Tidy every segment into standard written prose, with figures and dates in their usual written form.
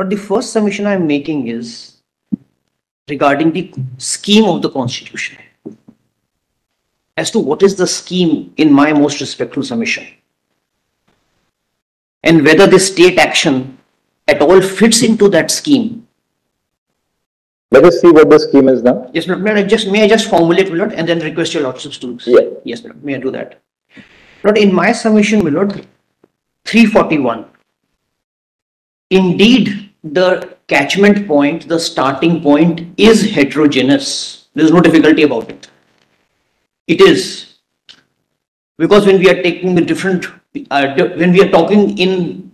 But the first submission I am making is regarding the scheme of the Constitution, as to what is the scheme in my most respectful submission, and whether the state action at all fits into that scheme. Let us see what the scheme is now. Yes, may I just formulate, my lord, and then request your lordships to. Yeah. Yes, my lord, may I do that? Lord, in my submission, my lord, 341. Indeed, the catchment point, the starting point is heterogeneous. There is no difficulty about it. It is, because when we are taking the different, when we are talking in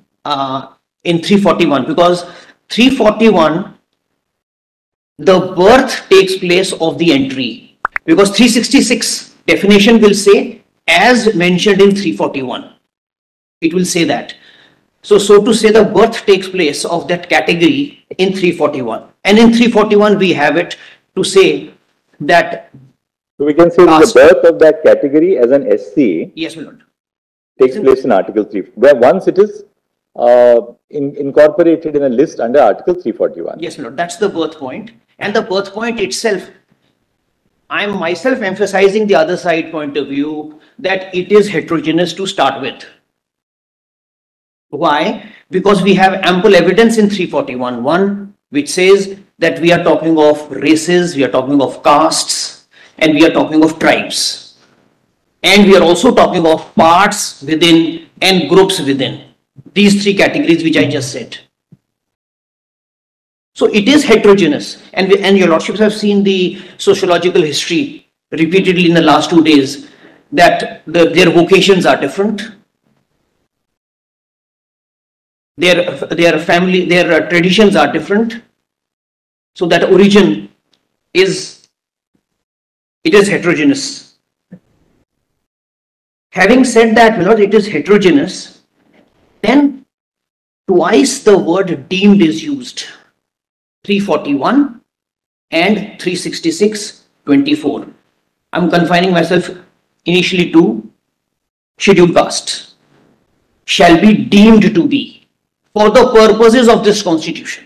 341, because 341, the birth takes place of the entry, because 366 definition will say as mentioned in 341. It will say that. So to say, the birth takes place of that category in 341, and in 341 we have it to say that. So we can say the birth of that category as an SC. Yes, my lord. Takes place in Article 3, where once it is incorporated in a list under Article 341. Yes, my lord. That's the birth point. And the birth point itself, I am myself emphasizing the other side point of view, that it is heterogeneous to start with. Why? Because we have ample evidence in 341(1), which says that we are talking of races, we are talking of castes, and we are talking of tribes. And we are also talking of parts within and groups within. These three categories which I just said. So it is heterogeneous, and your lordships have seen the sociological history repeatedly in the last 2 days, that their vocations are different, their family, their traditions are different. So that origin is heterogeneous. Having said that, my lord, it is heterogeneous, then twice the word deemed is used. 341 and 366(24). I'm confining myself initially to scheduled caste. Shall be deemed to be for the purposes of this constitution.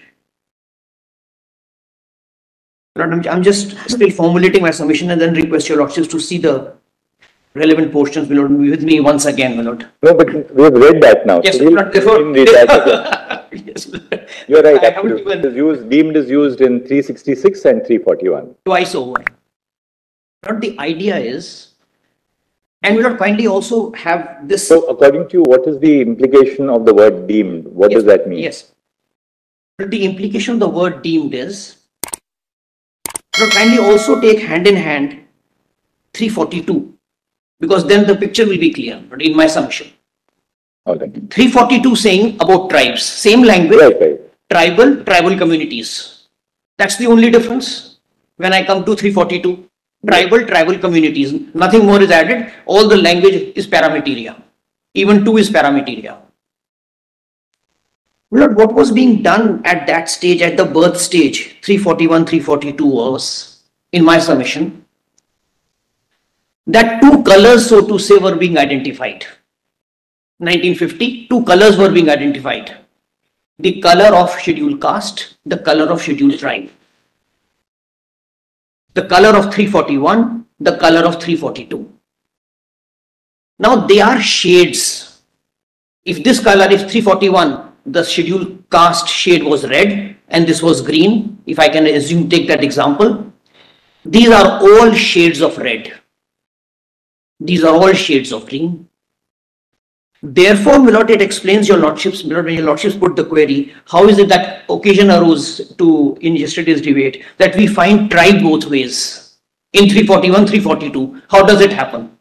I'm just still formulating my submission, and then request your lordships to see the relevant portions, my lord, with me once again, my lord. No, but we have read that now. Yes, so we'll read that. Yes, you're right. Deemed is used in 366 and 341. Twice over. But the idea is, and we will kindly also have this. So according to you, what is the implication of the word deemed? What does that mean? Yes. The implication of the word deemed is, we will kindly also take hand in hand 342, because then the picture will be clear in my submission. All right. 342 saying about tribes, same language, right. Tribal communities. That's the only difference. When I come to 342, tribal communities, nothing more is added. All the language is parameteria. Even 2 is parameteria. Lord, what was being done at that stage, at the birth stage, 341, 342 was, in my submission, that 2 colors, so to say, were being identified. 1950, 2 colors were being identified. The color of scheduled caste, the color of scheduled tribe. The color of 341, the color of 342. Now they are shades. If this color is 341, the scheduled caste shade was red and this was green. If I can assume, take that example. These are all shades of red. These are all shades of green. Therefore, my lord, it explains your lordships, my lord, when your lordships put the query, how is it that occasion arose to, in yesterday's debate, that we find tribe both ways in 341, 342. How does it happen?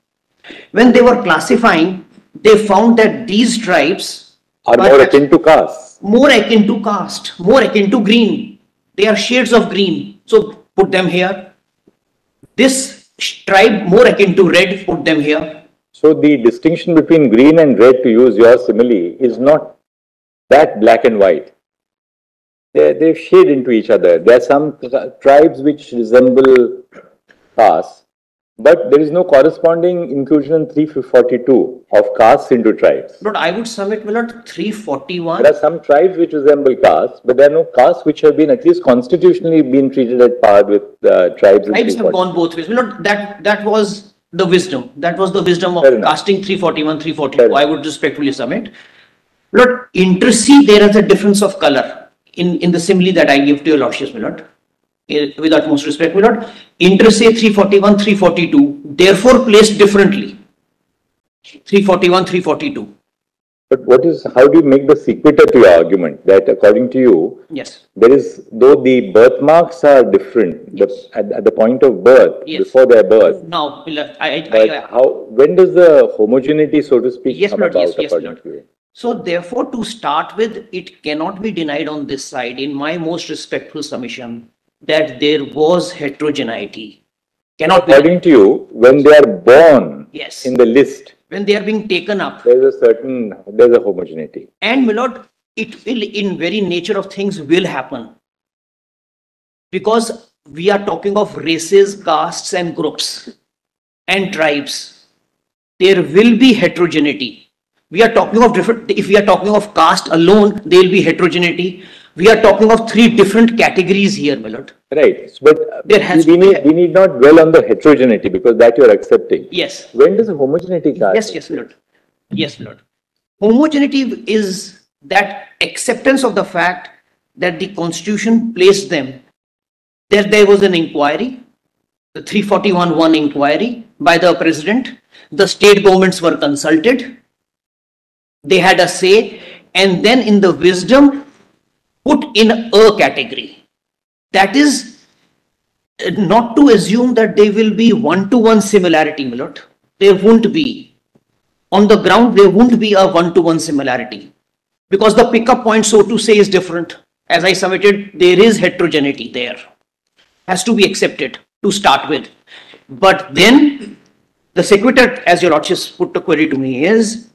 When they were classifying, they found that these tribes are more akin to caste. More akin to caste, more akin to green. They are shades of green. So put them here. This tribe more akin to red, put them here. So the distinction between green and red, to use your simile, is not that black and white. They shade into each other. There are some tribes which resemble caste But there is no corresponding inclusion in 342 of castes into tribes. But I would submit, my lord, 341. There are some tribes which resemble castes, but there are no castes which have been at least constitutionally been treated at par with tribes. Tribes have gone both ways. My lord, that was the wisdom. That was the wisdom of casting 341, 342. I would respectfully submit. Lord, inter C, there is a difference of color in the simile that I give to your lordships, my lord. With utmost respect, my lord. Inter se 341, 342, therefore placed differently. 341, 342. But how do you make the sequitur to your argument that according to you, yes, there is, though the birthmarks are different, yes, at the point of birth, yes, before their birth. Now, when does the homogeneity, so to speak, yes, come Lord, about yes, according yes, to you? So therefore, to start with, it cannot be denied on this side, in my most respectful submission, that there was heterogeneity. Cannot be. According to you, when they are born, yes, in the list, when they are being taken up, there's a homogeneity. And my lord, it will, in very nature of things, will happen. Because we are talking of races, castes and groups and tribes. There will be heterogeneity. We are talking of different, if we are talking of caste alone, there will be heterogeneity. We are talking of three different categories here, my lord. Right, but we need not dwell on the heterogeneity because that you are accepting. Yes. When does homogeneity come? Yes, yes, Lord. Yes, Lord. Homogeneity is that acceptance of the fact that the Constitution placed them. There was an inquiry, the 341-1 inquiry by the President. The state governments were consulted. They had a say, and then in the wisdom, put in a category. That is not to assume that there will be one-to-one similarity, my lord. There won't be. On the ground, there won't be a one-to-one similarity. Because the pickup point, so to say, is different. As I submitted, there is heterogeneity there. Has to be accepted to start with. But then, the sequitur, as your lordships put the query to me, is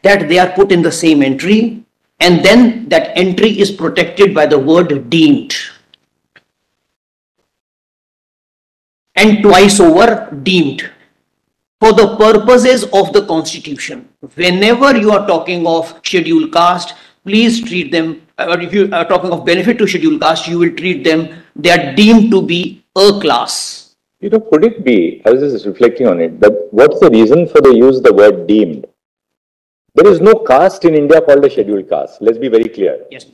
that they are put in the same entry, and then that entry is protected by the word deemed. And twice over deemed. For the purposes of the Constitution. Whenever you are talking of scheduled caste, please treat them, or if you are talking of benefit to scheduled caste, you will treat them, they are deemed to be a class. You know, could it be, I was just reflecting on it, that what's the reason for the use of the word deemed? There is no caste in India called a scheduled caste. Let's be very clear. Yes.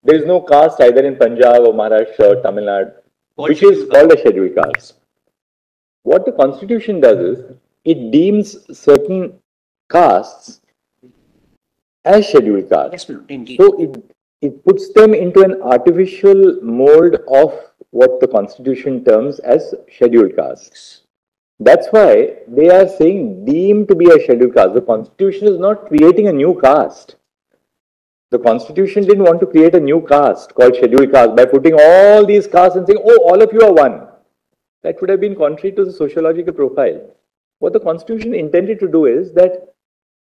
There is no caste either in Punjab or Maharashtra or Tamil Nadu, which is called a scheduled caste. What the Constitution does is, it deems certain castes as scheduled castes. Yes, indeed. So it puts them into an artificial mold of what the Constitution terms as scheduled castes. That's why they are saying deemed to be a scheduled caste. The Constitution is not creating a new caste. The Constitution didn't want to create a new caste called scheduled caste by putting all these castes and saying, oh, all of you are one. That would have been contrary to the sociological profile. What the Constitution intended to do is that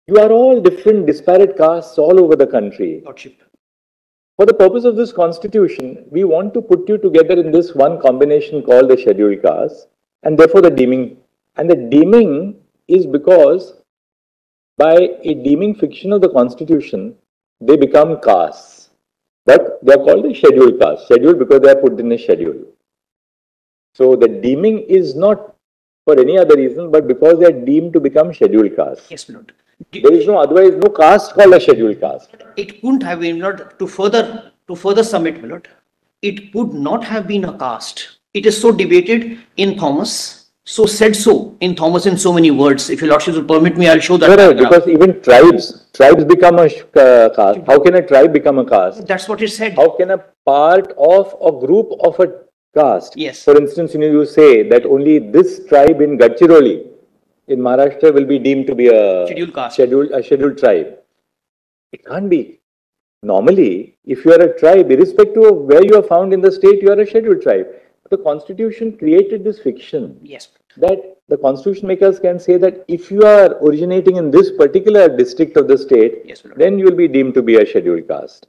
you are all different, disparate castes all over the country. For the purpose of this Constitution, we want to put you together in this one combination called the scheduled caste, and therefore the deeming. And the deeming is because by a deeming fiction of the Constitution, they become castes. But they are called a scheduled caste. Scheduled because they are put in a schedule. So the deeming is not for any other reason, but because they are deemed to become scheduled caste. Yes, Lord. There is otherwise no caste called a scheduled caste. It couldn't have been, Lord, to further submit, Lord. It could not have been a caste. It is so debated in Thomas, so said so in Thomas in so many words. If your lordship will permit me, I'll show that. No, because even tribes become a caste. How can a tribe become a caste? That's what it said. How can a part of a group of a caste? Yes. For instance, you say that only this tribe in Gadchiroli, in Maharashtra, will be deemed to be a scheduled caste. A scheduled tribe. It can't be. Normally, if you are a tribe, irrespective of where you are found in the state, you are a scheduled tribe. The Constitution created this fiction. Yes. That the Constitution makers can say that if you are originating in this particular district of the state, yes, then you will be deemed to be a scheduled caste.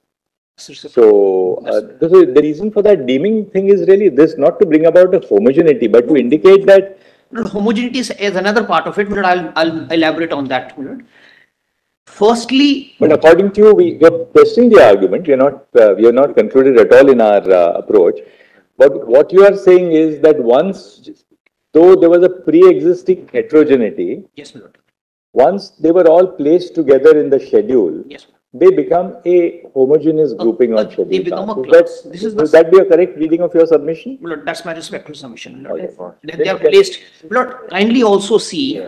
So, the reason for that deeming thing is really this, not to bring about a homogeneity, but to indicate that Homogeneity is another part of it, but I'll elaborate on that. Firstly, but according to you, you're testing the argument. We are not concluded at all in our approach. But what you are saying is that once, though there was a pre-existing heterogeneity, yes, my lord. Once they were all placed together in the schedule, yes, they become a homogeneous grouping on schedule. They become a class. Would that be a correct reading of your submission? Lord, that's my respectful submission. Okay. They are placed. Lord, kindly also see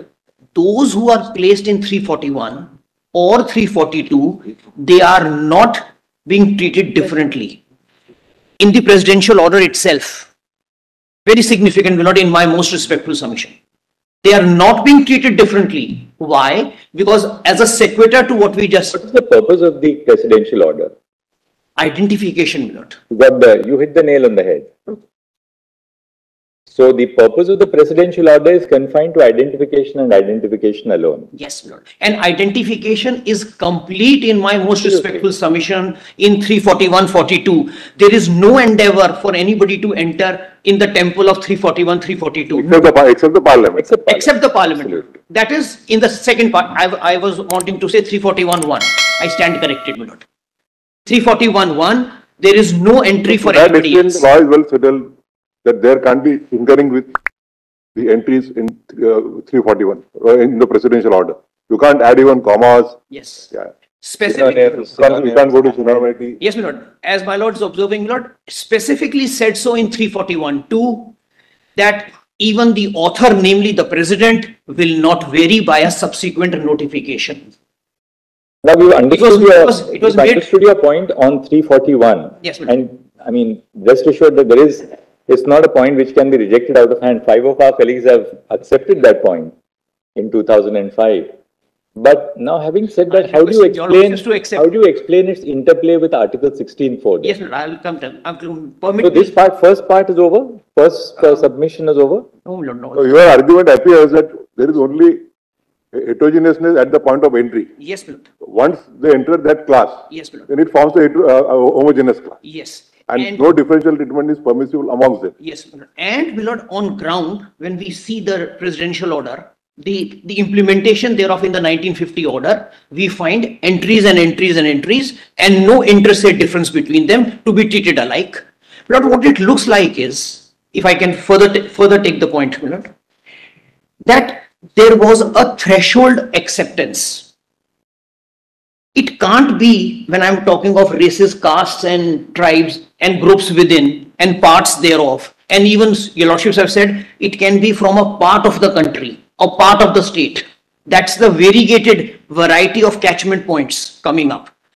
those who are placed in 341 or 342, they are not being treated differently. In the presidential order itself, very significant, not in my most respectful submission. They are not being treated differently. Why? Because as a sequitur to what we just... What is the purpose of the presidential order? Identification, Lord. You hit the nail on the head. So the purpose of the presidential order is confined to identification and identification alone. Yes, Lord. And identification is complete in my most respectful submission in 341-42. There is no endeavor for anybody to enter in the temple of 341, 342. Except the parliament. Except the parliament. Absolutely. That is in the second part. I was wanting to say 341-1. I stand corrected, my lord. 341-1, there is no entry for anybody else. The law is well settled that there can't be tinkering with the entries in 341 in the presidential order. You can't add even commas. Yes. Yeah. Specifically, you can't go to synonymity. yes, my lord. As my lord is observing, lord, specifically said so in 341-2 that even the author, namely the president, will not vary by a subsequent notification. Now we've understood understood your point on 341. Yes, ma'am. And I mean, rest assured that it's not a point which can be rejected out of hand. 5 of our colleagues have accepted that point in 2005. But now, having said that, how do you explain its interplay with Article 16(4)? Yes, sir, I'll come to. So this first part is over. First submission is over. No, Lord, no. So your argument appears that there is only heterogeneousness at the point of entry. Yes, Lord. Once they enter that class, yes, Lord. then it forms a homogeneous class. Yes. And no differential treatment is permissible amongst them. Yes, Lord. And Lord, on ground, when we see the presidential order, the implementation thereof in the 1950 order, we find entries and entries and entries and no interstate difference between them to be treated alike. But what it looks like is, if I can further take the point, Lord, that there was a threshold acceptance. It can't be, when I'm talking of races, castes and tribes and groups within and parts thereof, and even your lordships have said it can be from a part of the country, a part of the state. That's the variegated variety of catchment points coming up.